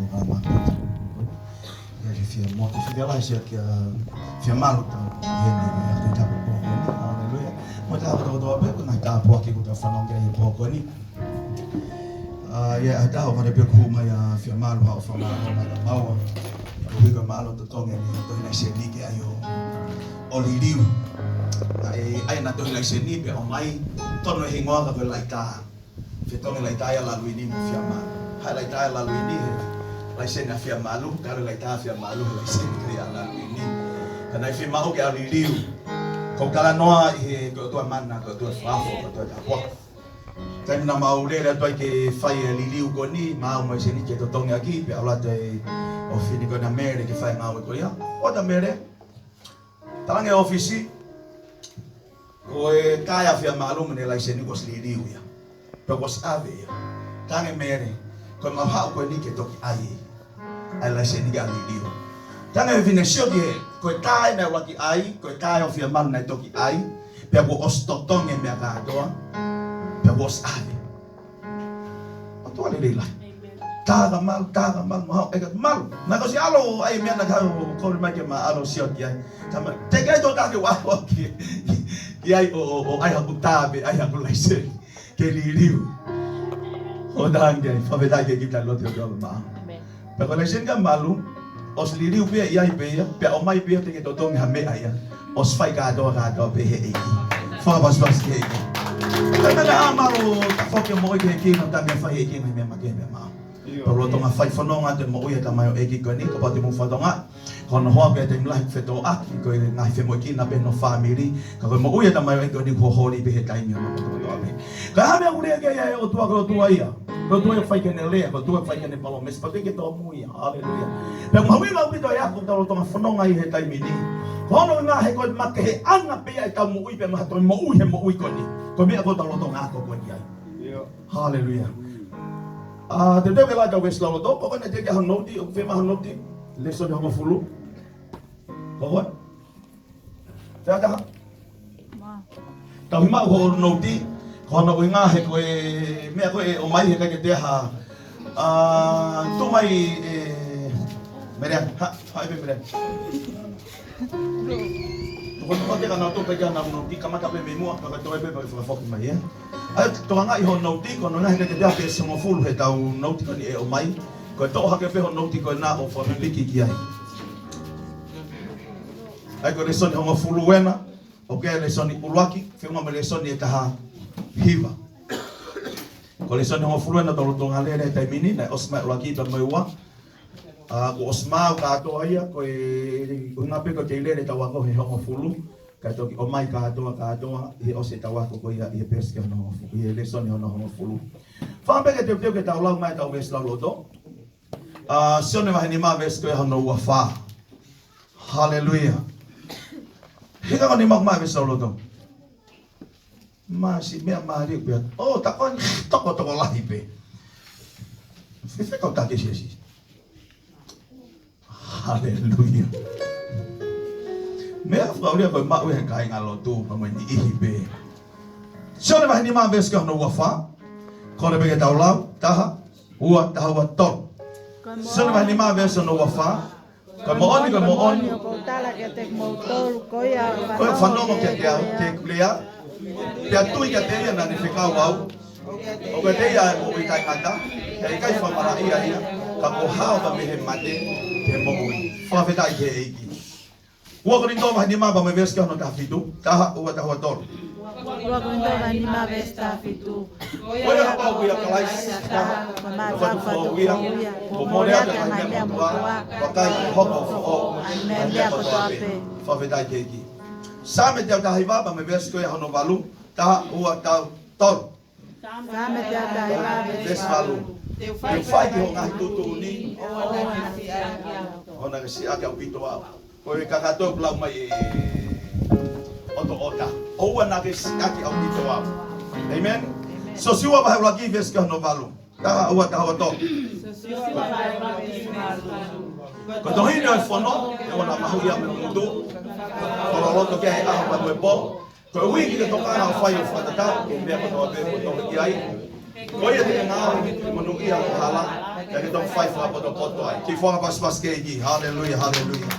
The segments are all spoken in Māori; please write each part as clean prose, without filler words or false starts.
programa. Ele fia moto, fia lá isso aqui, fia maluco, ele tá com o aleluia. Mas tá todo bem, quando tá por aqui com o fanão que ele por aqui. Ya ada orang dia kuma ya fia malu ha fa malu mau. Kui ka malu to tonge ni to na seni ke ayo. Oliriu. Ai na to na seni pe o mai tono hingoa ka laita. Fia tonge laita ya lalu ini fia malu. Hai laita ya lalu ini. Laisen fia malu, kalau laita fia malu laisen ke ya lalu ini. Kana fia mau ke oliriu. Kau kala noa i ko to mana ko to fafo ko to apa. Time na maure le toi ke fai liliu ko ni mau mai seni ke to tongi aki pe ala te ofini ko na mere ke fai mau ko ya o da mere tange ofisi ko e kaya fia malu me la seni ko liliu ya pe ko ave ya tange mere ko ma ha ko ni ke to ai la seni ga liliu tange vine sio ke ko tai na waki ai ko tai of fia malu na to ki ai pe ko osto tonge me ga doa was ave. Atau ada lagi. Taga mal, mau ekat mal. Nak kasi alo ay mian nak kau macam alo siot ya. Sama tega itu tak ke wah ke. Kiai ay aku tabe ay aku laisen. Keliliu. Odang dia, fabeda ke kita lot yo ma. Pero laisen kan malu. Os liliu pe iya pe ya. Pe omai pe te ke totong hame aya. Os fai ka do pe he. Fabas ke. Tapi dah malu tak fokus mau ikut nak tak faham ikut memang macam Kalau tu ngah faham fonongan tu mau ikut mayo ikut kau ni kau pasti mau fonongan. Kalau hoa kita mulai feto ak kau ngah faham ikut nak no family. Kalau mau ikut mayo ikut ni hoa ni behe time yang betul betul amin. Kalau yang udah kaya kalau tua ya. Kalau tua faham kena leh, kalau tua faham kena palom. Seperti kita mu ya, haleluya. Yang mau ikut kita ya, kalau tu ngah fonongan ikut time ini. Kalau ngah ikut mak ke anak pe ikut mau ikut mah tu mau ikut ni. Kami aku tahu lo ngaku kau dia. Haleluya. Tidak bela jauh selalu tu. Pokoknya dia hang noti, firman hang noti. Lesson hang fulu. Pokok. Saya dah. Tapi mak kau noti. Kau nak ingat he kau, me aku omai he kau dia ha. Tu mai meriah. Hai meriah. Kau dia kan auto pegang nama noti, kamu tak boleh memua, kalau tu boleh pakai fokus mai ya. Tuang ai hon noti, kalau nak kita dia pakai semua full, kita tahu noti kan ni omai. Kalau tu hak pakai hon noti, kalau nak offer memiliki kiai. Aku lesson hon full wena, okay lesson ni ulwaki, firman lesson ni kah hiva. Kalau lesson hon full wena, tahu tuang ale ada time ini, na osma ulwaki bermewah. Ko osma ka to aya ko ngape ko tele le tawa ko he ho fulu ka to o mai ka to e o se tawa ko ya e pes ke no fu e lesson no ho fulu fa be ke te ke tawa mai ta wes la lodo se ne va ni ma ves ko no wa fa haleluya he ka ni ma ves la lodo ma si me ma ri pe o ta ko to la hipe se ko ta ke si haleluya. Mea frau dia kau mak weh kai ngalo tu pemain di ihibe. Siapa yang ni mah bes kau no wafa? Kau nak pergi tahu lau? Taha? Uat tahu uat tol. Siapa yang ni mah bes no wafa? Kau mau ni kau mau ni. Kau fanong kau dia kuliah. Dia tu ikat dia nanti fikau wau. Oke dia mau ikat kata. Dia ikat famara iya. Kau hau kami hemate. Fa feta ke iki. Wa ko ndo ma ni ma ba me ves ka no ta fitu. Ta wa ta wa tol. Wa ko ndo ma ni ma ves ta fitu. Wa ya pa ku ya kalai. Ma fa fa to ya. Ko mo ya ka na ya mo wa ka ho ko fo. Amen ya ko to ape. Fa feta ke iki. Sa me ta hiva ba me ves ko ya no balu. Ta wa ta tol. Sa me ta hiva ves balu. Eu fai que honrar tudo ni. Ona kasi aga pito wa. Ko kakato blau mai ota. O na kasi aki au pito wa. Amen. So siwa ba lagi ves ka no balu. Ta wa ta wa to. So siwa ba lagi balu. Ko to hino fono, ona mahu ya mundo. Ko lo to ke ai pa mo bo. Ko wi ki to ka na fai fa ta. Ko me ko to be ko to ki ai. Ko ya te ngau ni mo no ia hala. Kaya itong 5 na po ito ay. Kifo nga pas kegi. Hallelujah, hallelujah.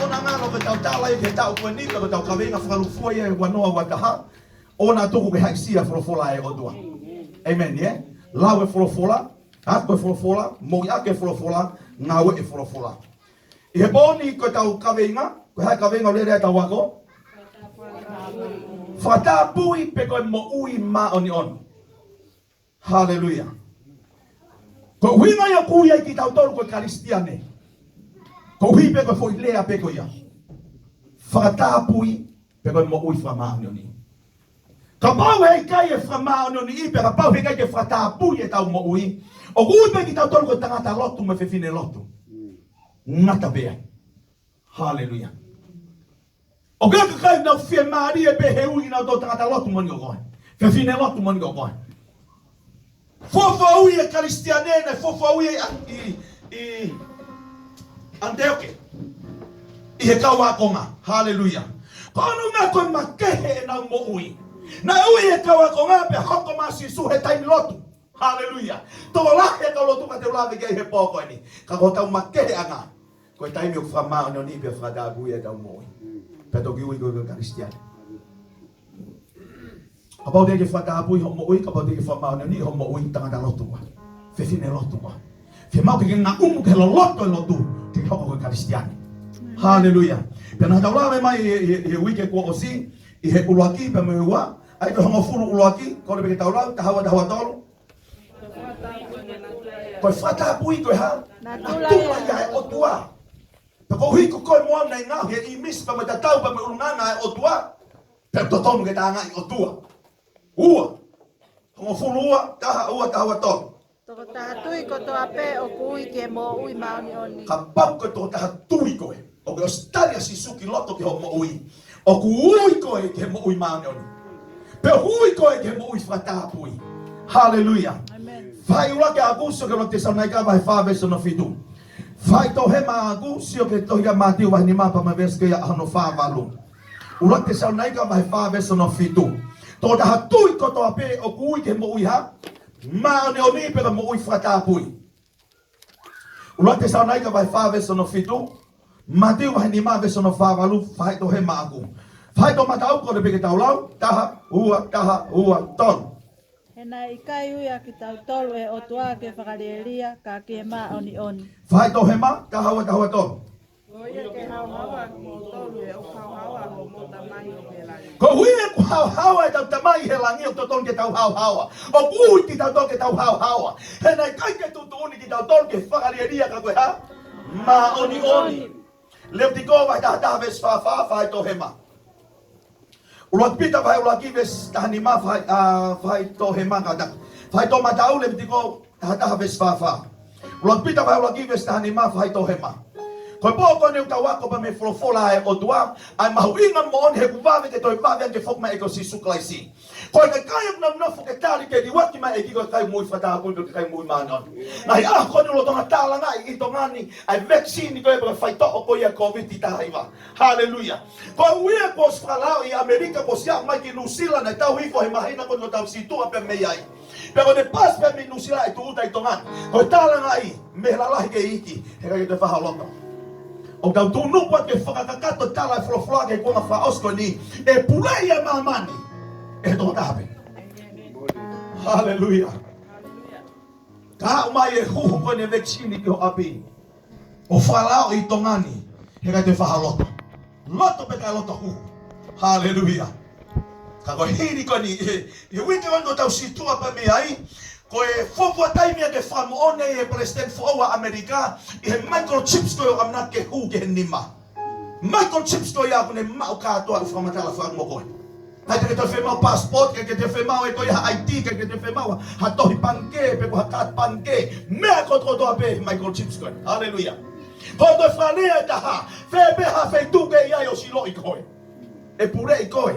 Ona nga no betau talay ke tau ko ni ko tau kavenga fralufua ye wanoa wataha. Ona tuku ke haisia frofola e odua. Amen, yeah. Lawe frofola, ako frofola, mo ya ke frofola, ngawe e frofola. I he boni ko tau kavenga, ko ha kavenga le re tau wako. Fata pui pe ko mo ui ma oni on. Hallelujah. Ko winga ya kuya ki tau tolu ko kristiane. Ko hui pe ko foi lea pe ko ya. Fata pui pe ko mo ui fama oni. Ka pau he kai e fama oni pe ka pau he kai ke fata pui e tau mo ui. O ui pe ki tau tolu ko tangata lotu me fe fine lotu. Ngata bea. Hallelujah. O ka kai na fie mari e pe he ui na do tangata lotu mo ni o koe. Fe fine lotu mo ni o koe. Fofo ui e kristiane na fofo ui i Antioke. I he kaua konga. Hallelujah. Kono nga koe makehe na mo ui. Na ui e kaua konga pe hoko masisu he taimi lotu. Hallelujah. Tolo lahe ka lotu ka te ulawe kei he poko ni. Ka ko tau makehe anga. Koe taimi o whamao no ni pe whadabu e tau mo ui. Pe toki ui koe kristiane. Kapau te ke whadabu i ho mo ui. Kapau te ke whamao no ni ho mo ui tangata lotu wa. Fefine lotu wa. Fe mau ke ngā umu ke lo loto e lotu. Te hoko koe kristiane. Hallelujah. Pena tau lawe mai he wike kua osi. I he uluaki pe me ua. Ai te hongo furu uluaki. Kore pe ke tau lau. Tahawa tolu. Koe whata pui koe ha. Na tula ia e otua. Pe ko hui ko koe moa nei ngau. He i mis pa me tatau pa me urungana e otua. Pe totonu ke tanga i otua. Ua. Hongo furu ua. Tahawa tolu. Toko tahatui ko toa pe o kui ke mo ui maoni oni. Ka pau ko toko tahatui koe. O ke Australia si suki loto ke ho mo ui. O ku ui koe ke mo ui maoni oni. Pe hui koe ke mo ui whatapui. Hallelujah. Amen. Vai ula ke aguso ke lo te saunaika vai whaveso no fitu. Vai to he ma agusio ke tohia matiu vai ni mapa ma veske ya hano whavalu. Ula te saunaika vai whaveso no fitu. Toko tahatui ko toa pe o ku ui ke mo ui ha. Maoni oni pe mo ui whatapui. Ula te saunaika vai whaveso no fitu. Matiu vai ni ma veso no whavalu. Vai to he ma agu. Vai to matau ko de pe ke tau lau. Taha, ua, ton. He nā i kai ui a ki tau tolu e o tua ke whakarieria ka ke ma oni oni. Vai to he ma, taha, ton. Oia ke hauhaua mo tolu e o hauhaua mo tamai o ke langi. Ko hui e ku hauhaua e tau tamai he langi o toton ke tau hauhaua. O kui ki tau ton ke tau hauhaua. He nei kai ke tutu uni ki tau ton ke whakarieria ka koe ha. Ma oni oni. Leo tiko vai taha ves vai to he ma. Ulat pita vai ulat kives tahani ma vai to he ma kadak. Vai to matau leo tiko taha ves Ulat pita vai ulat kives tahani ma vai to he ma. Koe pōko neu tau ako pa me folofola e o tua, ai mahuinga mo on he kuwawe ke toi wawe ke fok ma eko si suklaisi. Koe ka kaya kuna mnofu ke tari ke diwaki ma eki koe kai mui whataapui ke kai mui manon. Nai kone ulo tonga tāla ngai i tongani, ai vaccine koe pa whaitoko koe ia COVID i tahaiwa. Hallelujah. Koe uia ko sfalao i Amerika ko siak mai ki New Zealand ai tau hifo he mahina koe no tau situa pe mei ai. Pero de pas pe mi New Zealand ai tuuta i tongan. Koe tāla ngai, me lalahi ke iki, he kai te whahaloto. O tau tunu kwa ke whakakakato tala e wholofloa ke kua whaosko ni e pulei e mamani e tō tāpe. Hallelujah. Ka umai e huhu koe ne vexini ki ho api. O whalao i tongani he kai te whahaloto. Loto pe kai loto huhu. Hallelujah. Ka koe hiri koe ni e wiki wando tau situa pa mi ai. Koe fofua taimia ke whamuone e President Foa Amerika i he microchips koe o amna ke hu ke he nima. Microchips koe ia kune mau katoa u whamatala whamu koe. Hai te te whemau passport, ke te whemau e koe ha ID, ke te whemau ha tohi panke, pe ko ha kat panke. Mea koto toa pe microchips koe. Hallelujah. Koe toi whanea e taha, whebeha wheituke iai o silo i koe. E pure i koe.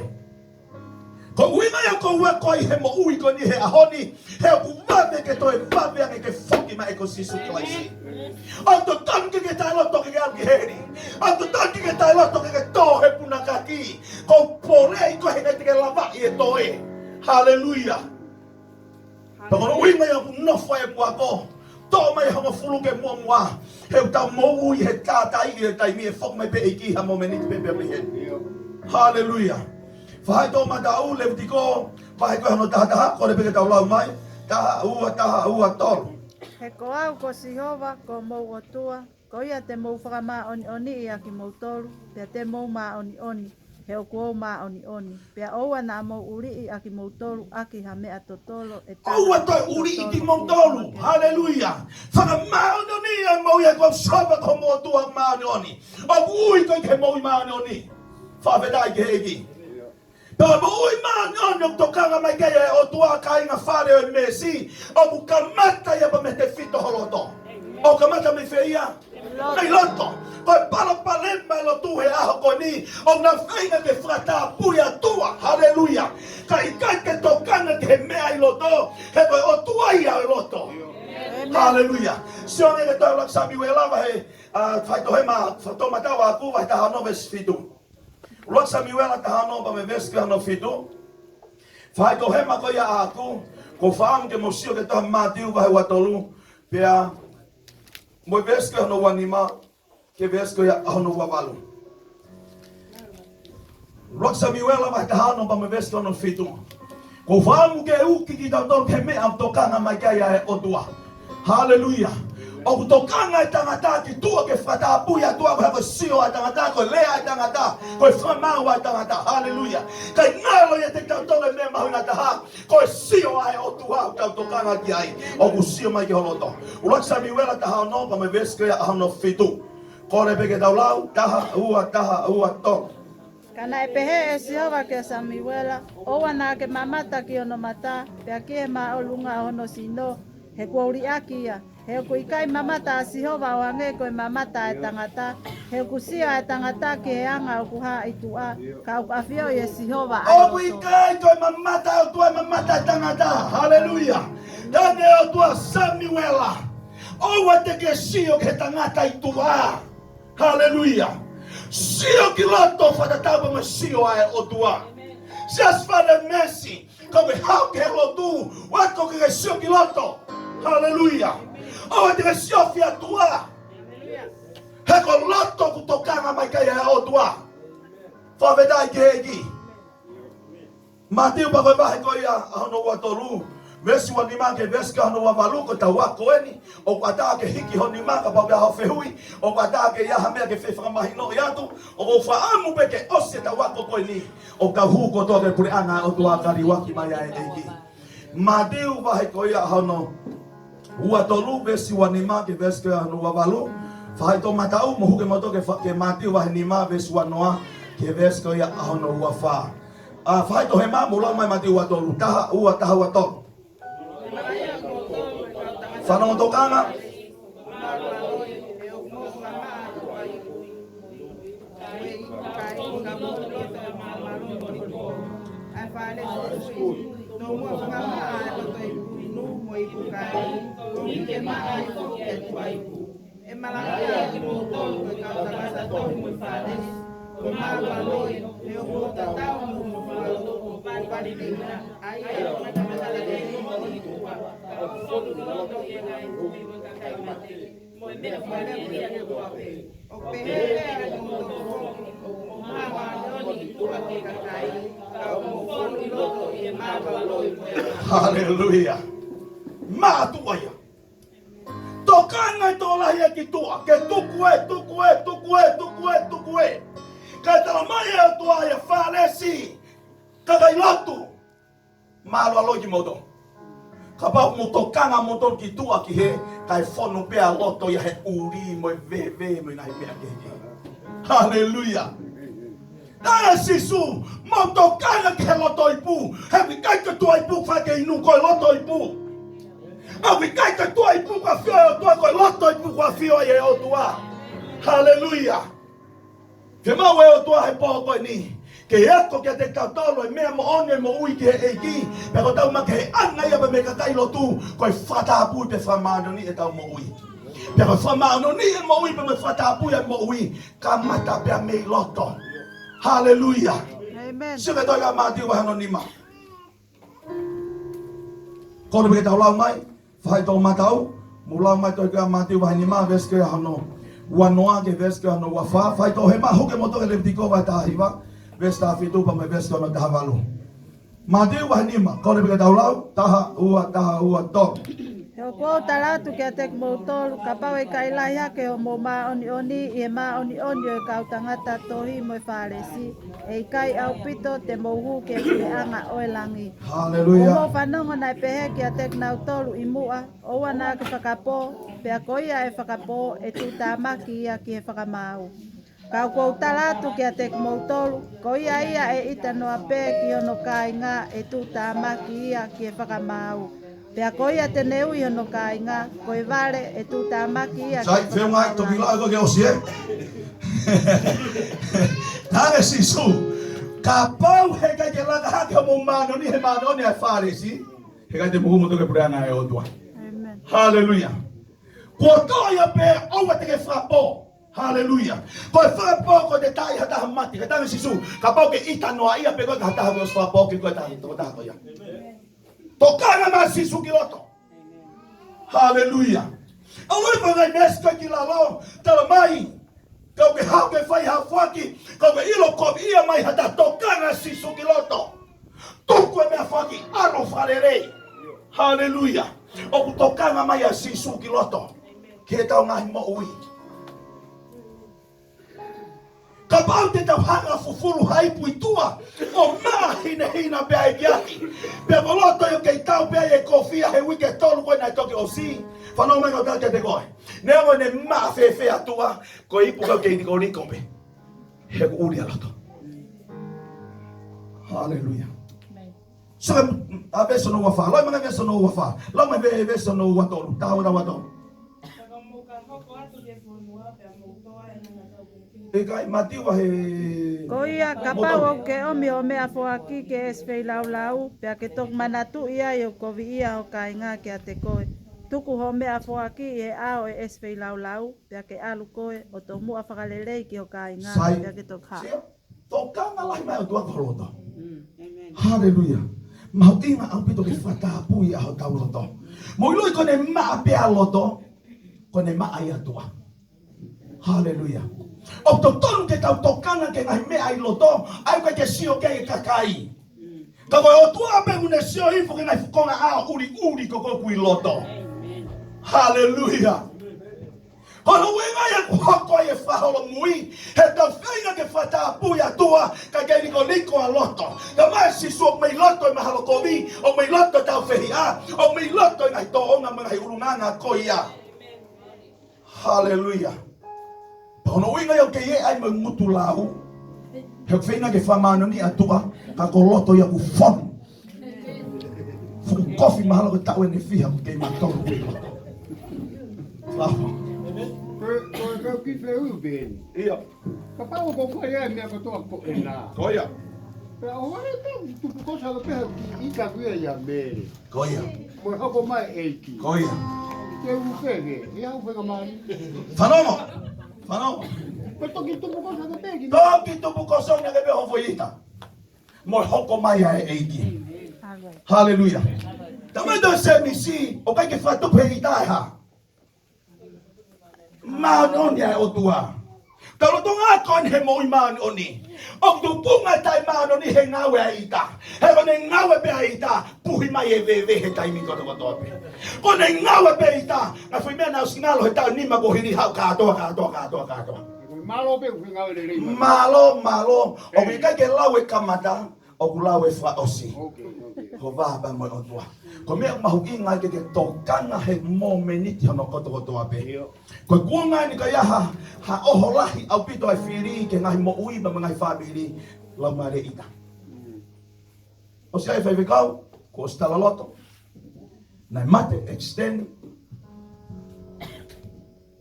Ko uina ya ko ua koi he mo ui ko ni he ahoni he ku wame ke toi wame ange ke foki ma eko sisu klaisi. Anto tanki ke tai loto ke alki heri. Anto tanki ke tai loto ke tohe puna kaki. Ko pore i ko he ke lava i e toe. Hallelujah. Pero uina ya ku nofa e ku ako. to mai hanga fulu ke mua he tau mo he ka tai he tai mi fok mai pe iki ha mo menit pe pe he hallelujah vai to matau Levitiko vai ko no ta ko le pe tau lau mai ta ua tol He ko au ko Sihova ko mau o tua, ko ia te mau whakama oni ia ki mau tolu, pia te mau ma oni, he o kuo ma oni, pia oua na mau uri ia ki mau tolu, aki ha mea to tolo. Oua toi uri i ki mau tolu, hallelujah. Whakama oni ia mau ia ko sapa ko mau tua ma oni, o ui ko ke mau ma oni, whawedai ke eki. Pela ui ma oni o tokanga mai kei o tua kai nga whare o mesi, o bukamata ia pa me te fito holoto. O kamata me feia, me loto. Koe palo palen mai lo tu he aho ko ni, o na whainga ke whata puia tua, hallelujah. Ka ikai ke tokanga ke mea i loto, he koe o tua ia i loto. Hallelujah. Sione ke tau lak Samuela he, whaito he ma, whatoma tawa aku, vai taha no ves fitu. Lok Samuela tahano pa me ves ka no fitu. Fai ko hema ko ia aku, ko faam ke mosio ke taha matiu vai watolu, pea mo ves ka no wanima, ke ves ko ia no wawalu. Lok Samuela vai tahano pa me ves ka no fitu. Ko faam ke uki ki tau ke me am tokanga mai kaya e otua. Hallelujah. O tokanga tangata ki tua ke fata puia tua ko sio tangata ko lea tangata ko fama wa tangata hallelujah kai ngalo ye te tau tole me mahuna taha ko sio ai o tua tau tokanga ki ai o ku sio mai ki holoto ulak Samuela taha no pa me veske ya no fitu ko le peke tau lau taha ua to Kana e pehe e Sihova ke Samuela, oua na ke mamata ki ono mata, pia ki e ma o lunga ono sino, he kua uri aki ia. He ku ikai mamata a Sihova o ange koe mamata e tangata. He ku sia e tangata ki he anga o kuha i tua. Ka u awhio i e Sihova ai o ku ikai koe mamata o tua mamata e tangata. Hallelujah. Tane o tua Samuela. O te ke sio ke tangata i tua. Hallelujah. Sio ki loto whatatapa ma sio ai o tua. Sias whare mesi. Ka me hau ke lotu. Wako ke sio ki loto. Hallelujah. O te sio fia tua. He ko loto ku tokanga mai kai o tua. Whawedai ke eki. Matiu pa koe wahe koe ia ahono watoru. Vesi wa nima ke veska ahono wavalu ko tau wako eni. O kata ke hiki ho nima ka pau hao fehui. O kata ke ia hamea ke whewhaka mahino i atu. O ko whaamu peke ose tau wako koe ni. O ka hu ko toke pure anga o tua kari waki mai ai eki. Matiu wahe koe ia ahono ua tolu vesi wa nima ke veska ahono wavalu. Whai to matau mohu ke moto ke matiu wahe nima vesi wa noa ke veska ia ahono ua wha. Whai to hema mulang mai matiu wa tolu. Taha ua wa tolu. Whanau tokanga. Hallelujah. Matuaya. Tokanga tola ya kitua ke tukue. Kata maya tua ya falesi. Kagai lotu. Malo aloji moto. Kapau mutokanga motor kitua ki he kai fono pe loto ya he uri mo ve mo na he ke. Hallelujah. Daya sisu motokanga ke loto ipu. He kai ke tua ipu fa ke inu ko loto ipu. Awi kai ke tua ipu ka fio tua ko loto ipu ka fio ye o tua. Hallelujah. Ke mawe o tua he po ko ni. Ke eko ke te tautolo e mea mo one mo ui ke eiki. Pero tau ma ke anga ia me kakai lotu. Koe whata apui pe whamano ni e tau mo ui. Pero whamano ni e mo ui pe me whata apui e mo ui. Ka mata pe a mei loto. Hallelujah. Amen. Sike toi ka mati wa hano nima. Kono pe ke tau lau mai. Whai tau matau. Mula mai toi ka mati wa ni ma ves ke hano. Wa noa ke ves ke hano wa fa fai to he ma ho ke moto le tiko wa ta hiwa. Ves ta fitu pa me ves ke no ta havalu. Mati wa ni ma ko le ka taulau taha ua to. He o kua talatu kia tek mautolu, ka pau e ka ilai hake o mo ma oni oni, i e ma oni oni o e kau tangata tohi mo e whāresi. E i kai au pito te mouhu ke kule anga o e langi. O Hallelujah. mo whanongo nai pehe kia tek nau tolu i mua, o wana ke whakapo, pea koia e whakapo e tūtāmaki ia ki e whakamau. Kau kou talatu kia tek mautolu, koia ia e ita noa pē ki ono kai ngā e tūtāmaki ia ki e whakamau. Pea koia te neu i ono kai ngā, koe vare e tūtāmaki ia Sai feo ngai to bila ko ke osie. Tare sisu. Ka pau he kai ke langa hake mo mano ni he mano ni ai faresi. He kai te muhu mo to ke purana e o tua. Amen. Hallelujah. Ko toia pe o te ke frapo. Hallelujah. Ko frapo ko te tai hata mati. Ka tare sisu. Ka pau ke ita noa ia pe ko ka hata ko frapo ke ko ta ko ya. Tokanga na sisu kiloto. Hallelujah. Aloi pa ngai neska ki lalo. Tala mai. Kau ke hau ke fai hau faki. Kau ke ilo kom ia mai hata tokanga sisu kiloto. Tuku e mea faki ano farerei. Hallelujah. O ku tokanga mai a sisu kiloto. Ke tau ngahi mo ui. Ka pau te tau hanga fufuru haipu i tua. O maa hina bea e giaki. Pea moloto yo kei tau bea e kofia he wike tolu koe nai toke o si. Whanau mengo tau te koe. Nea mo ne maa fefe atua. Ko ipu kau kei niko nikombe. He ku uri aloto. Hallelujah. So a veso no wafa. Lai mga veso no wafa. Lai mga veso no watolu. Tahu na watolu. E kai matiwa he... Koia ka pau au ke omi o mea foaki ke eswei lau lau, pea ke tok manatu ia i o kovi ia o kai ngā ke a te koe. Tuku ho mea foaki e ao e eswei lau lau, pea ke alu koe o to mua whakalelei ki o kai ngā, pea ke tok ha. Tokanga lai mai o tua koloto. Hallelujah. Mau inga au pito ke whatapui a ho tau loto. Mo iloi kone maa pea loto, kone maa ia tua. Hallelujah. O to tonu ke tau tokanga ke ngai mea i loto, ai ka ke sio ke e kakai. Ka koe o tua pe une sio info ke ngai fukonga a uri koko kui loto. Hallelujah. Hono wenga ya kuhako e whaholo mui, he tau whainga ke whatapui a tua, ka kei liko a loto. Ka mai sisu o mei loto i mahalo kovi, o mei loto tau whehi a, o mei loto i ngai toonga mga hi urunganga koia. Hallelujah. Hono winga yo ke ye ai mo mutu lau. He whainga ke whamano ni atua, ka ko loto ya ku fon. Fu kofi mahalo ke tau e ne fiha ke matoro kui loto. Flavo. Ko ki fe uben. Ia. Ka pau ko ko ye me ko to ko ena. Koia. Pero ora te tu ko sa ko pe i ka ku ya me. Koia. Mo ha ko mai eiki. Koia. Ke u pege, ia u pega mai. Fanomo. Fanomo. Ko to ki tu ko sa ko pe ki. Toki tupu kosonga ke beho foita. Mo hoko mai ai eiki. Hallelujah. Tamai do se misi, o kai ke fatu peita ha. Maoni ai o tua. Kalau tunga kon he mo maoni. O tu punga tai maoni he ngawe aita. He kone ngawe pe aita, puhi mai e veve he tai mi koto koto pe. Kone ngawe pe aita, na fui mena sinalo he tau nima ko hiri hau kato. Malo pe ku ngau le le. Malo. O mi kai ke lawe kamata, o ku lawe fa osi. Okay. Ko vaba mo o tua. Ko me mahuki ngai ke tokanga he mo meniti hono koto ape. Ko kuanga ni kaya ha oholahi au pito ai firi ke ngai mo ui ba ngai family la mare ita. O se ai fai kau ko sta la loto. Na mate extend.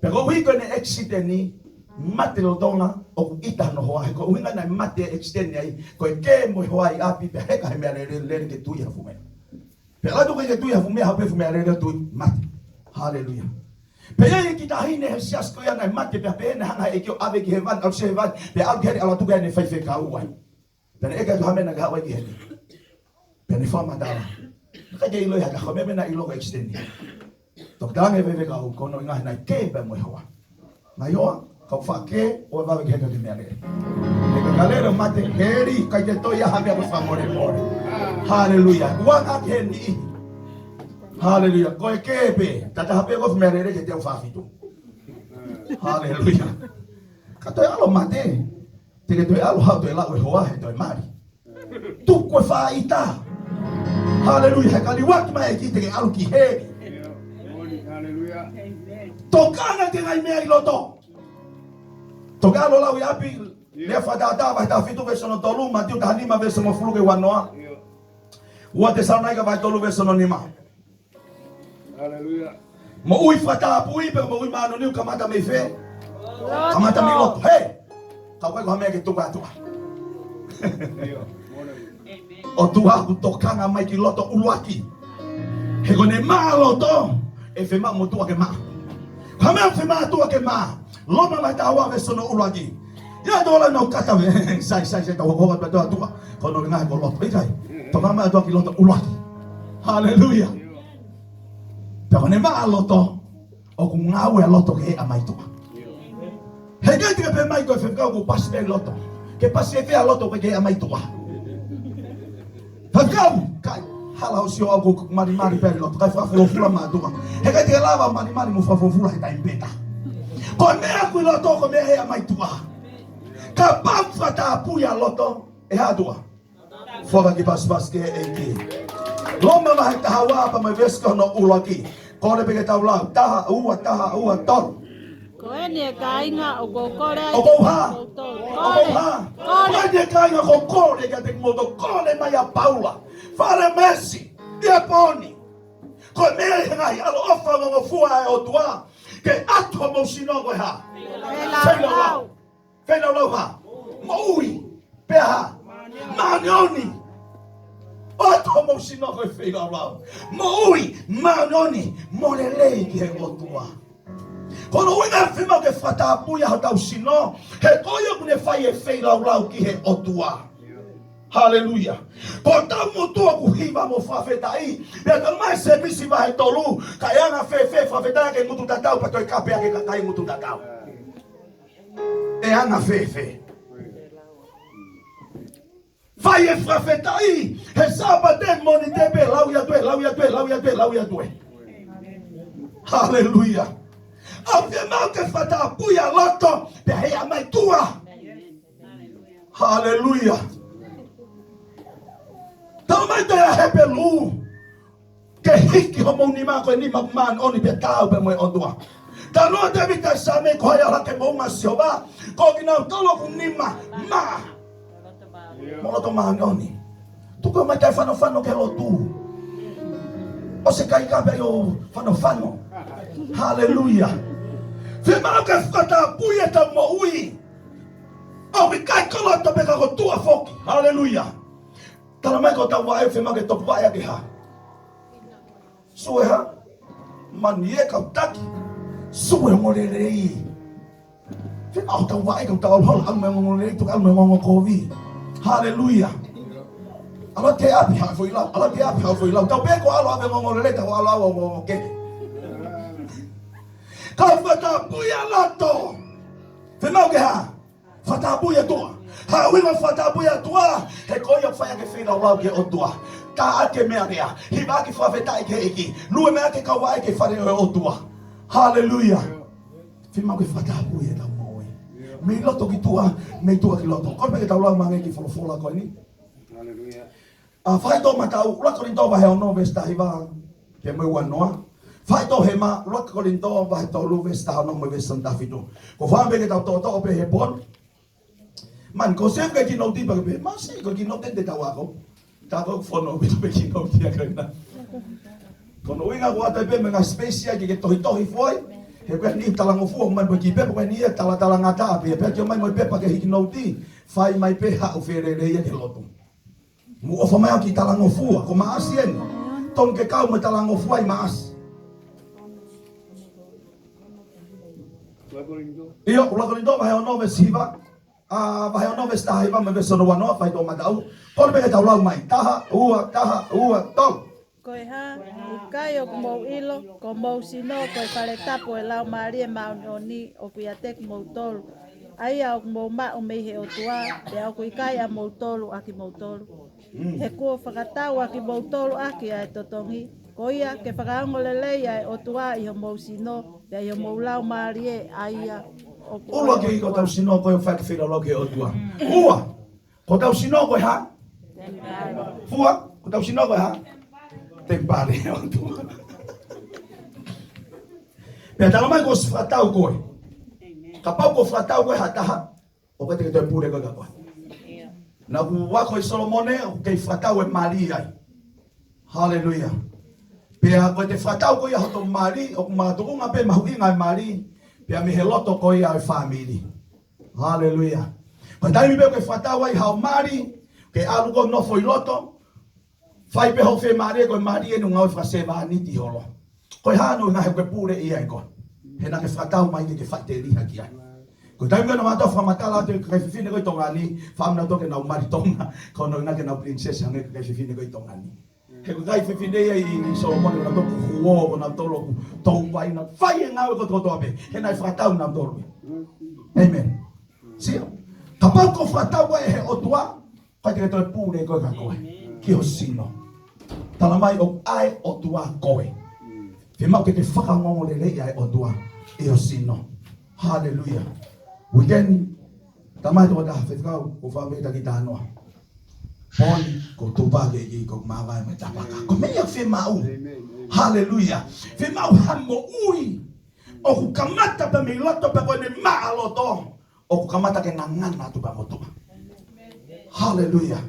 Pero wi ko ne extend ni mate lo donga o ita no hoa ko winga na mate extend ai ko ke mo hoa i api pe he ka me le ke tu ya fume. Pero do ke tu ya fume ha pe fume le tu mate. Hallelujah. Pea ki tahine he sias ko yana mate pe na hanga e ki ave ki hevan al sevan pe al geri ala tu ga ne fai fe ka uai. Pe e ka tu hamena ga wa ki he. Pe ne fama dala. Ka ke ilo ya ka me na ilo extend. Tok tange veve ka u kono ngai nai ke pe mo hoa. Nai hoa kau fa ke o va ke ke me ale. E ka galera mate heri ka te to ya ha me fa more more. Hallelujah. Wa ka ke ni. Hallelujah. Ko ke pe tata ha pe ko me ale ke te fa fitu. Hallelujah. Ka to alo mate. Te ke to alo ha to la o hoa he to mari. Tu ko fa ita. Hallelujah. Ka li wa ki mai ki te ke alo ki he. Hallelujah. Tokana te ngai mea i loto. Toka lo lau i api. Lea whata vai ta fitu vesono tolu. Matiu ta hanima vesono fuluke wanoa. Ua te saunaika vai tolu vesono nima. Hallelujah. Mo ui whata apu ipe. Mo ui maano niu kamata mei fe. Kamata mei loto. Hei! Kau kai ko hamea ke tuka atua. O tua aku tokanga mai ki loto uluaki. He kone maa loto. E fe maa mo tua ke maa. Kamea fe maa tua ke maa. Loma mai tawa ve sono uluaki. Ya dola no kata ve. Sai ta hoga pe tua tua. Kono ngai ko loto. Itai. Toka maa tua ki loto uluaki. Hallelujah. Pe kone maa loto. O ku ngawe loto ke a mai tua. He kai te pe mai ko fe ko pas pe loto. Ke pas e fe a loto ke a mai tua. Fakam kai hala sio aku mari pe loto kai fa fula ma tua. He kai te lava mari mo fa fula he ta impeta. Kone aku loto ko me he mai tua. Ka pamfa ta puya loto e hadua. Foga ki pas ke e ki. Loma ma ta hawa pa me vesko no ulaki. Kone pe ke taula taha ua tor. Koe ni e kainga o kokore. O koha. Koe ni e kainga ko kore ka te moto kone mai a Paula. Fare Messi. Ia poni. Koe me he ngai alo ofa mo fua e o tua. Ke ato mo sinogo ha. Fena lau ha. Moui. Peha. Manioni. Ato mo sinogo e fena lau. Moui. Manioni. Morelei ki he o tua. Kono winga fima ke fata apuia hata usino. He koyo kune fai e fena lau ki he o tua. Hallelujah. Kota mutua kuhiva mo fafetai. Beta mai servisi vai tolu. Kayanga fe fafetai ke mutu tatau patoi kape ke kakai mutu tatau. E anga fe. Vai e fafetai. He sabate moni tepe lau ya due. Hallelujah. Ave mau ke fata puya loto. Pe hea mai tua. Hallelujah. Tau mai te a hepelu. Ke hiki homo ni ma koe ni ma man oni pe tau pe moe ondua. Ta noa te vita sa me koe ala ke mounga sioba. Ko ki nau tolo ku ni ma. Moloto ma oni. Tuko mai tai whano ke lotu. O se kai kape yo whano. Hallelujah. Fe mau ke whata puia ta mo ui. O mi kai koloto pe kako tua foki. Hallelujah. Tala mai ko ta wa e fe ma ke top wa ya ke ha. Sue ha. Manie ka taki. Sue mo le rei. Fe au ta wa e ka ta hol ang mo le tu al mo ko vi. Hallelujah. Ala te api ha foi la. Ta pe ko alo ave mo le ta alo alo mo ke. Ka fata puya lato. Fe ma ke ha. Fata puya to. Ha winga fata buia tua. He koia whaia ke whina rau ke o tua. Ka ake mea rea. Hi waki whawhetai ke eki. Lue mea ke kawai ke whare o tua. Hallelujah. Whima ke fata buia tau moe. Me loto ki tua. Me tua ki loto. Korpe ke tau lau mange ki wholofola koe ni. Hallelujah. Whai tō matau. Rako rinto wahe o no vesta hiwa. Ke mui wanoa. Whai tō he ma. Rako rinto wahe tō lu vesta o no mui vesta ndafitu. Ko whambe ke tau tō pe he pon. Man, ko sem ka kino ti pag masi ko kino te tawa ko. Ta ko fono bi pe kino ti ka na. Kono winga ko ata pe mga specia ke tohi foi. He ko ni talango fu man ko ki pe ko ni tala ngata pe pe ko mai mo pe pa ke kino ti. Fai mai pe ha o fere le ya ke loto. Mu o fa mai ki talango fu ko maasien. Ton ke kau mo talango fu ai maas. Iyo, ula ko ndo ba he ono vesiva. Vai o nove está aí, vamos ver se no ano vai tomar dau. Quando pega tau lau mai, taha, ua, tol. Koe ha, ukai o kumou ilo, ko mou sino koe whare tapo e lau maari e mauni o ni o kuia te kumou tolu. Ai au kumou ma o mei he o tua, pe au kuikai a mou tolu aki mou tolu. He kua whakatau aki mou tolu aki a e totongi. Ko ia ke whakaongo lelei a e o tua i ho mou sino, pe i ho mou lau maari e aia. Ula ke i ko tau sino koe o whakawhira loke o tua. Ua, ko tau sino koe ha? Fua, ko tau sino koe ha? Tempare o tua. Pea tala mai ko si whakatau koe. Ka pau ko whakatau koe hataha, o kate ke toi pure koe ka koe. Na ku wako i Solomone, o kei whakatau e Mari ai. Hallelujah. Pea koe te whakatau koe i hoto Mari, o ku mga tukunga pe mahu inga e Mari, pea mi he loto koe ai family. Hallelujah. Koe taimi pe koe whakatau ai hao Mari, ke alu ko nofo i loto, fai pe ho fe Mari koe Mari e nu ngau whakaseva aniti holo. Koe hano nga he koe pure i ai koe. He na ke whakatau mai ke whakte riha ki ai. Koe taimi koe na mato whamatala te kai whiwhine koe tonga ni, whamna toke nau Mari tonga, kono na ke nau princess hange kai whiwhine koe tonga ni. He koe kai whiwhine i Solomone na toku huo, na tolo ku tau pai na whai e ngau e koe toa pe, he na whakatau na tolo. Amen. Sia. Ka pau ko whakatau e he otua, kai te toi pure koe ka koe. Ki ho sino. Tala mai o ai o tua koe. Te mau ke te whakangongo le rei ai o tua e o sino. Hallelujah. Weekend, tamai tō taha whetau o whameta ki tānoa. Poni, ko tūpake i ko mawai me tapaka. Ko mea whe mau. Hallelujah. Whe mau hamo ui. O ku kamata pa me loto pa koe ne maa loto. O ku kamata ke ngangana tu pa motua. Hallelujah.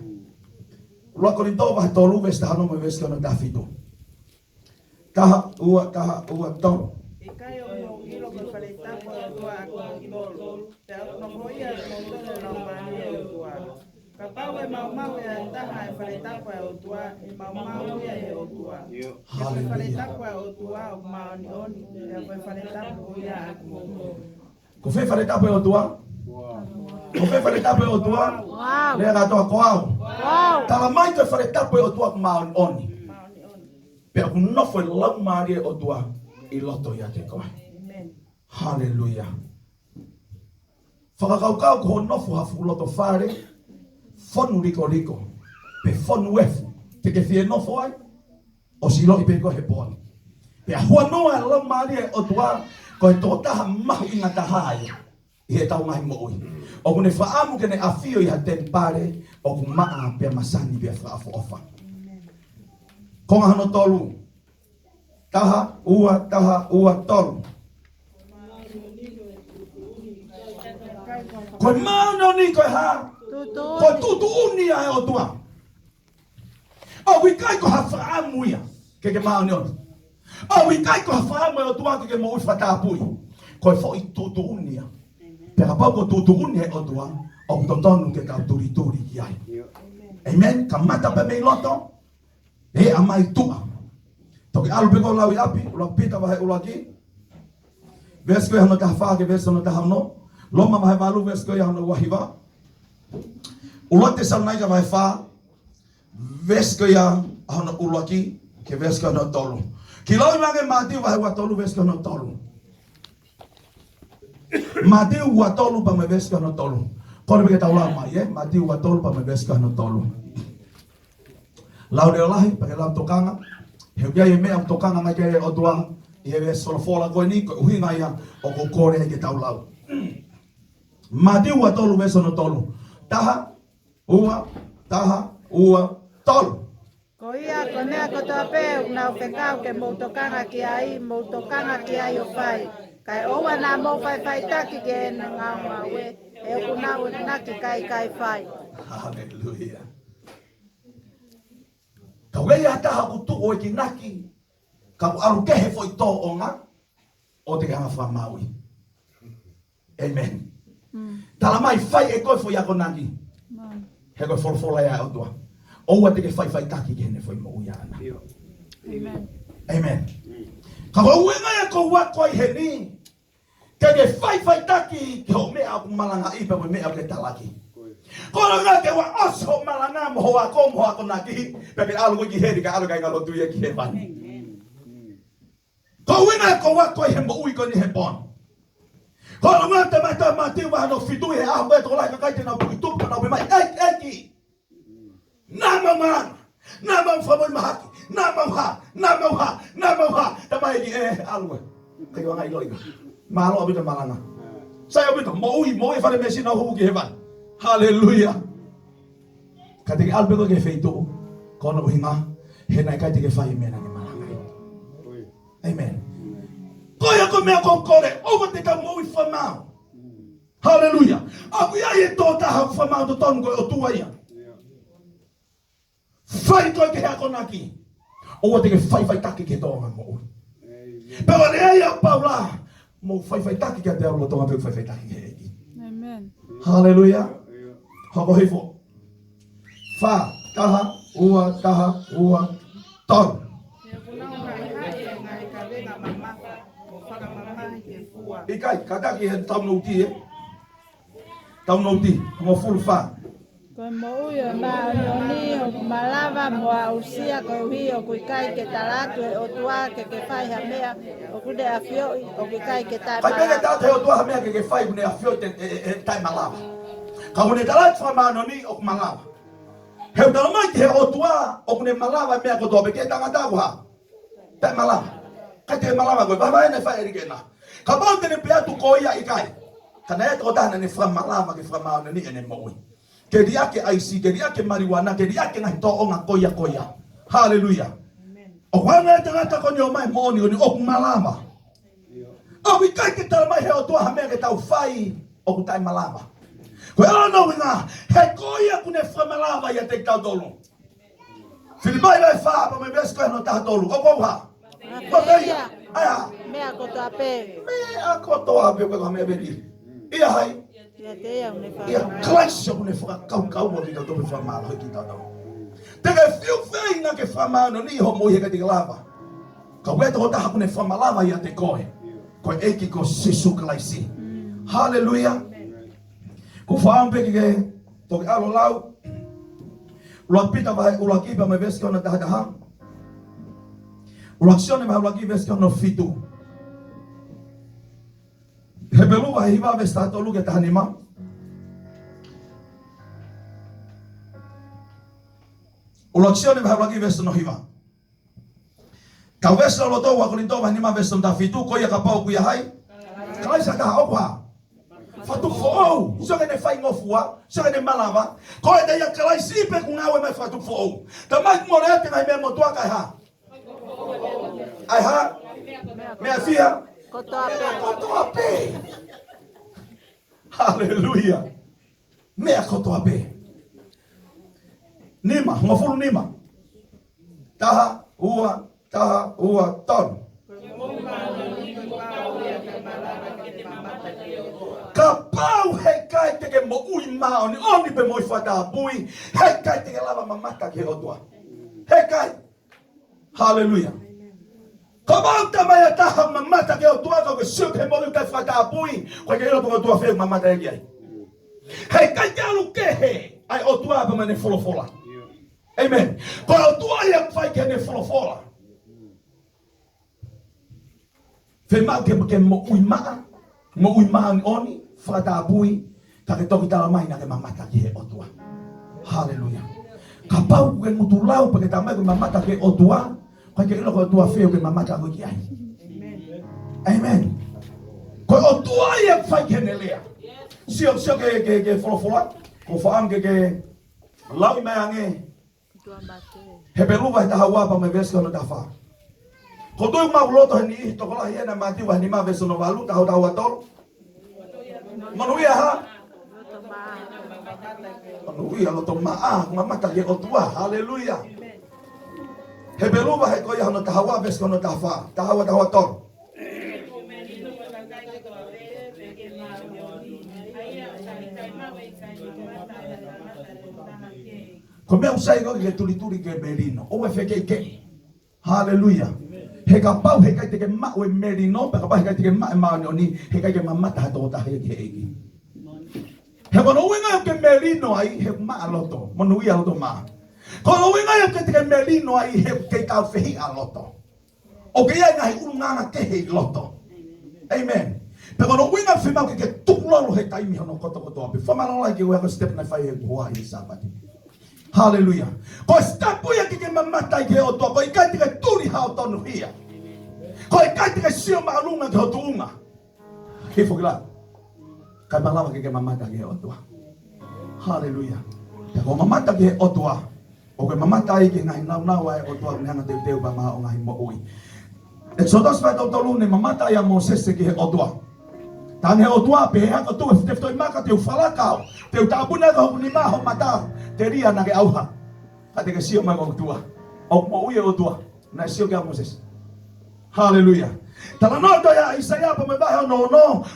Ua korinto wa tolu vesta hano me vesta no tafito. Taha ua tolu. Ikai o mo ilo ko whare tapo o tua a ko tolu. Te au no hoia o tolu na mani o tua. Ka pau e mau e a taha e whare tapo o tua, e mau e o tua. Ke koe whare tapo o tua o maoni oni, e koe whare tapo o ia a ko. Ko fe whare tapo o tua? Ko fe whare tapo o tua? Lea nga toa koau. Tala mai te whare tapo o tua ku maoni oni. Pea ku nofo e lau maari o tua i loto ia te koe. Hallelujah. Whakakaukau ko ho nofo hafu loto whare, whonu riko. Pe whonu efu, te ke whie nofo ai, o si loi pe koe he poni. Pea hua noa e lau maari o tua, ko e tō taha mahu inga tahai, i he tau ngahi mo ui. O kune whaamu kene awhio i ha tempare, o ku maa pia masani pia whaafo ofa. Konga hano tolu. Taha, ua, tolu. Koe mauna ni koe ha. Koe tutu uni ai o tua. O wikai ko ha whaamu ia. Ke mauna oni. O wikai ko ha whaamu o tua ke mo ui whatapui. Koe fo i tutu uni ia. Pera pau ko tutu uni ai o tua. O kutotonu ke kau turi ki ai. Amen. Ka mata pe mei loto. E amai tua. Toki alu peko lau i api, ula pita wahe ula ki. Vesko e hano taha whaake, vesko hano taha no. Loma mahe malu, vesko e hano wahiwa. Ula te saunaika wahe wha. Vesko e hano ula ki, ke vesko hano tolu. Ki lau i mange matiu wahe ua tolu, vesko hano tolu. Matiu ua tolu pa me vesko hano tolu. Kone peke tau lau mai, matiu ua tolu pa me vesko hano tolu. Lau reo lahi, pake lau tokanga. Heu kia e mea tokanga mai kere o tua. I hewe solofola koe ni, koe uhinga ia o ko kore ke tau lau. Mati ua tolu veso no tolu. Taha, ua, tolu. Ko ia, ko mea ko toa peu, nau whekau ke mou tokanga ki ai, mou tokanga ki ai o whai. Kai owa nā mou whai taki ke e na ngā we, e oku nau e naki kai whai. Hallelujah. Ka wei ataha ku tuko e ki naki, ka ku aru kehe foi tō o ngā, o te kanga whamaui. Amen. Tala mai whai e koe foi ako naki. He koe wholofola ia o tua. Oua te ke whai taki ke hene foi mo ui ana. Amen. Amen. Ka koe uenga ia ko wakoi he ni, ke whai taki ke ho mea aku malanga ipa mo mea ke talaki. Kono ngake wa oso malanga mo ako naki. Pepe alu ki heri ka alu ka ngalo tu ye ki he ban. Ko wina ko wa ko he mo ui ko ni he bon. Kono ngate mati wa no fitu he a beto la ka te na buitu na we mai eki. Nama famol mahaki. Nama. Tamai ki alu. Ke wa ngai loi. Malo abita malanga. Saya abita mo ui fa le mesi na hu ki he ban. Haleluya. Katika albe ko ke feito kono hinga hena ka te ke fai mena ke malanga. Amen. Koya ko me ko kore over te ka mo fa ma. Haleluya. Aku ya ye to ta ha fa ma to ton ko tua ya. Fai to ke ha konaki. O te ke fai ta ke to mo. Pero le ya Paula mo fai ta ke te lo to ma fai ta ke. Amen. Haleluya. Hoko hifo. Fa, taha, ua, ton. Ikai, kataki he tau nouti e. Tau nouti, mo full fa. Koe mo uyo ma oni o malava mo ausia ko hi o kuikai ke talatu o tua ke fai ha mea o kude afio o kuikai ke tai Kai pege tau te o tua ha mea ke fai kune afio te tai malava. Ka kune talatu fa ma noni o malava. Heu tau mai ke o tua o kune malava mea ko tobe ke tangata ko ha. Tai malava. Kai te malava ko ba ne fai erikena. Ka ba te ne pe atu ko ia ikai. Kana e to tana ne fra malava ke fra ma noni ene mo. Ke dia ke IC, ke dia ke marijuana, ke dia ke ngai to onga koya. Haleluya. O wana te ngata ko ni o mai moni o malama. O ki kai ke tala mai he o tua hame ke tau fai o ku tai malama. Ko ala no winga, he koya ku ne fa malama ya te tau dolo. Filipai vai fa pa me besko no ta dolo. O ko ha. Ko ia. Aya. mea ko to ape. Me ako to ape ko me beli. Ia hai. Ia te ia une Ia wha. klaisha kune whakakau mo tika tope whamala hoi ki tātau. Te kai whiu whei nga ke whamano ni ho mohi ka tika lava. Ka weta ho taha kune whamalava ia te koe. Koe eiki ko sisu klaisi. Hallelujah. Ko whaampe ki ke toke alo lau. Ula pita vai ula kipa me veski ona taha. Ula ksione mai ula kipa veski ona fitu. He belu vai hiva vesta to luke tahanima. Ulaksione vai lagi vesta no hiva. Ka vesta lo to wa kolinto vai nima vesta ta fitu ko ya ka pau ku ya hai. Kalai sa ka opa. Fatu fo, so que ne fai ngofua, so que ne malava. Ko e ya kalai sipe ku ngawe mai fatu fo. Ta mai mo le te mai me mo tua kai ha. Ai ha. Me afia. Ko to ape. Koto ape. Haleluya. Mea koto ape. Nima, ngofulu nima. Taha, ua, ton. Kapau hei kai teke mo ui mao ni oni pe moi fata bui. Hei kai teke lava mamata ke otua. Hei kai. Haleluya. Kabau tamaya taha mamata ke otua ko suk he mo kai fata bui. Ko ke lo ko tua fe mamata e ai. Hei kai te alu ke he. Ai otua pe mane folofola. Amen. Ko otua ia fai ke ne folofola. Fe mau ke mo ui maa. Mo ui maa ni oni. Fata bui. Ka ke toki tala mai na ke mamata ke he otua. Haleluya. Kapau ke mutu lau pe ke tamai ke mamata ke otua. Ko ke lo ko tua feo ke mamata ko ki ai. Amen. Ko otua ia fai ke ne lea. Sio ke folofola. Ko faam ke lau mai ange. He pelu vai taha wapa me vesko no tafa. Ko tui mau loto ni to kola hiena mati wa ni ma veso no walu tahu atol. Manuia ha. Manuia loto maa mamata ke otua. Haleluya. He pelu vai ko ya no taha wa vesko no tafa. Tahu atol. Come usai ko ke tuli ke merino. O we feke ke. Hallelujah. He ka pau he ka te ke ma we merino, pa ka pa he ka te ke ma ma ni he ka ke mamata to ta he ke. He kono winga ke merino ai he ma loto. Monu ia loto ma. Kono winga ke merino ai he ke ka fehi a loto. O ke ia ngai unanga ke he loto. Amen. Pero no winga fima ke tuklolo he taimi hono koto ape. Fama no like we have a step na fai he hoa i sabati. Hallelujah. Ko step ya ke mamata ke o to ko ikati ke turi ha o tonu hia. Ko ikati ke sio malunga ke o tuunga. Ke fogla. Kai malawa ke mamata ke o to. Hallelujah. Ya ko mamata ke o to. O ke mamata ai ke ngai nau nau ai o to ngana te te ba ma o ngai mo ui. Exodus vai to lu ne mamata ya Moses ke o to. Tange o tua pe ha ko tu te ftoi maka te ufala ka te utabuna ko ni ma ho mata te ria na ke auha ate ke sio ma ko tua o mo ui o tua na sio ke Moses. Hallelujah. Tala no to ya Isaia pa me ba no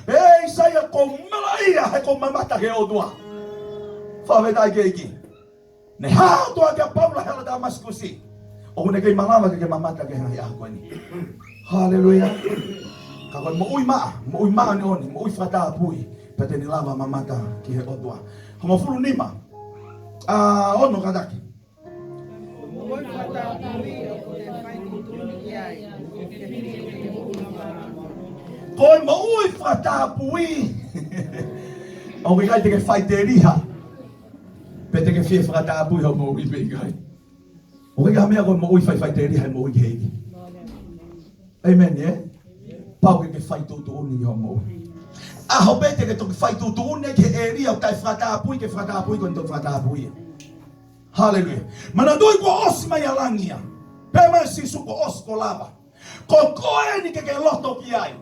e Isaia ko malaia he ko mamata ke o tua fa ve dai ke iki ne ha to ke Paula hela Damaskusi o ne ke malama ke mamata ke ha ko ni. Hallelujah. Kalau mau ima ni oni, mau ifata pui, pete ni lava mamata ki he otua. Como fulu nima, ono kadaki. Koi mau ifata pui, o que te que faiteria, pete que fie ifata pui o mau ibegai. O que hamia koi mau faiteria mau ikei. Amen, yeah. Pau ke fai tu ni ho mo. A ho bete ke to fai tu ne ke eria o tai frata pui ke frata pui kon to frata pui. Hallelujah. Mana doi ko os mai alangia. Pe ma si su ko os ko lava. Ko ko ni ke loto ki ai.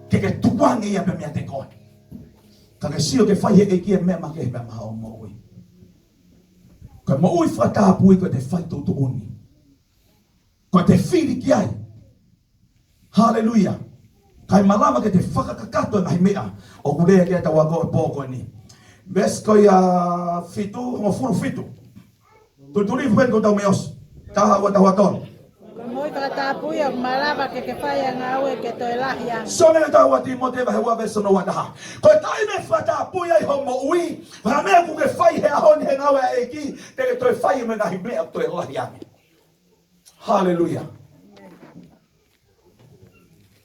Ke tuangi ia pe me te ko. Ka ke sio ke fai e ki me ma ke be ma o mo. Ko mo ui frata pui ko te fai tu ni. Ko te fili ki ai. Hallelujah. Kai malama ke te whakakakato ngai mea. O kurea ke ta wako pōko ni. Ves ko ia fitu, o furu fitu. Tuturi pen ko tau meos. Taha wa tawa ton. Moi katapu ya malama ke faya ngawe ke to elahia. So me ta wa Timote va wa ves no wa taha. Ko tai me fata pu ya ho mo ui. Va me ku ke fai he hon he ngawe eki. Te ke to fai me ngai mea to elahia. Hallelujah.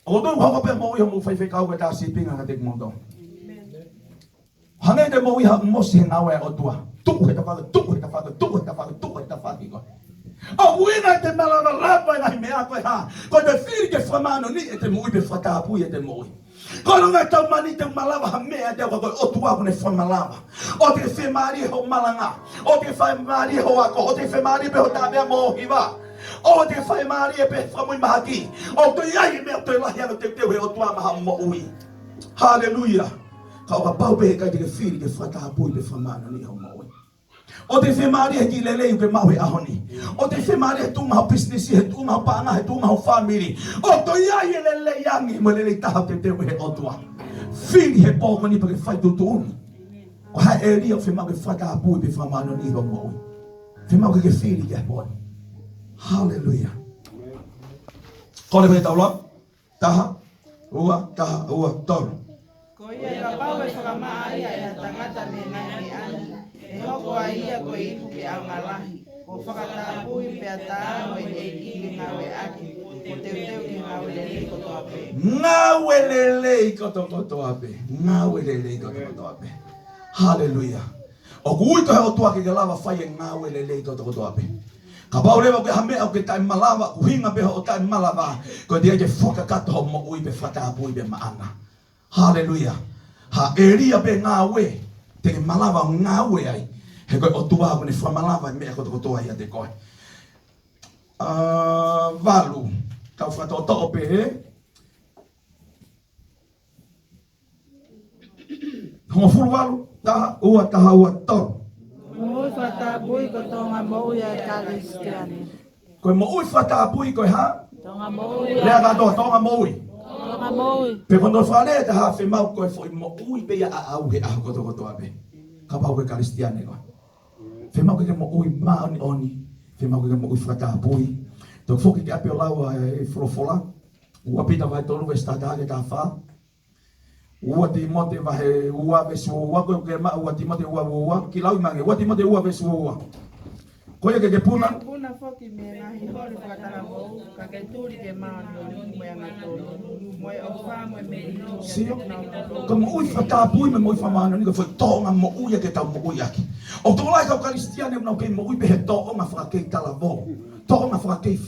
O do ha pe mo yo mo fai fe ka ta si pinga ka te mo do. Hane te mo ya mo si ngawe o tua. Tu he ta fa ko. O wina te malama lapa na me apa ha. Ko te firi ke famano ni te mo be fata pu te mo. Ko no nga tau mani te malava ha me te ko o tua ko ne famalava. O te fe mari ho malanga. O te fa mari ho ako. O te fe mari be ho ta be mo hiva. O te fai maari e pe whamui mahaki. O te iai mea te lahi anga te teo he o tua maha mo ui. Hallelujah. Ka oka pau pe he kai te ke whiri ke whataha pui pe whamana ni ho mo ui. O te whi maari he ki lelei ke mau he ahoni. O te whi maari he tūmaha business, he tūmaha pānga, he tūmaha family. O te iai e lelei angi mo lelei taha te teo he o tua. Whiri he pōko ni pa ke whai tutu uni. O hai e ria whi mau ke whataha pui pe whamana ni ho mo ui. Whi mau ke whiri ke pōni. Hallelujah. Kole me taulo. Taha. Ua, tolo. Ko ia ka pau e whakamai ai tangata me nai ani. E hoko a ia ko ipu ke au ngalahi. Ko whakatapui pe atao e ki ngawe aki. Ko te uteu ki ngawe lelei koto ape. Ngawe lelei koto ape. Ngawe lelei koto ape. Hallelujah. O kuito he o tua ke lava fai e ngawe lelei koto ape. Ka paurewa ke hame au ke tai malava, uhinga beho o tai malava, ko dia ke whakakato ho mo ui be whatapui be maana. Hallelujah. Ha eria be ngāwe, te ke malava ngāwe ai, he koe o tua kone whamalava mea koto ai a te koe. Valu, tau whakato o toko pe he. Hongo furu valu, taha ua toro. Moi whatapui ko tonga mou ya Kristiani. Koe mo ui whatapui koe ha? Tonga mou ya. Lea kato, tonga mo ui. Tonga mou. Pe kondo whale te ha whi mau koe fo mo ui pe a au he aho koto ape. Ka pau koe Kristiani koe. Whi mau ke mo ui maoni oni. Whi mau ke mo ui whatapui. Tō whoki ke ape o laua e wholofola. Ua pita vai tolu e stata ke tā wha. ua Timote vahe ua vesu ua ko ke ma ua Timote ua ki lau mange ua Timote ua vesu ua ko ye ke puna Puna foki me na hihori whakatara mo ka ke turi ke maano ni mo nga tolo mo o fa mo me no sio como ui fata pui me moi famano ni ko foi tonga mo ui ke tau mo ui aki o to lai ka kristiane no ke mo ui pe to nga fra ke tala vo to nga fra ke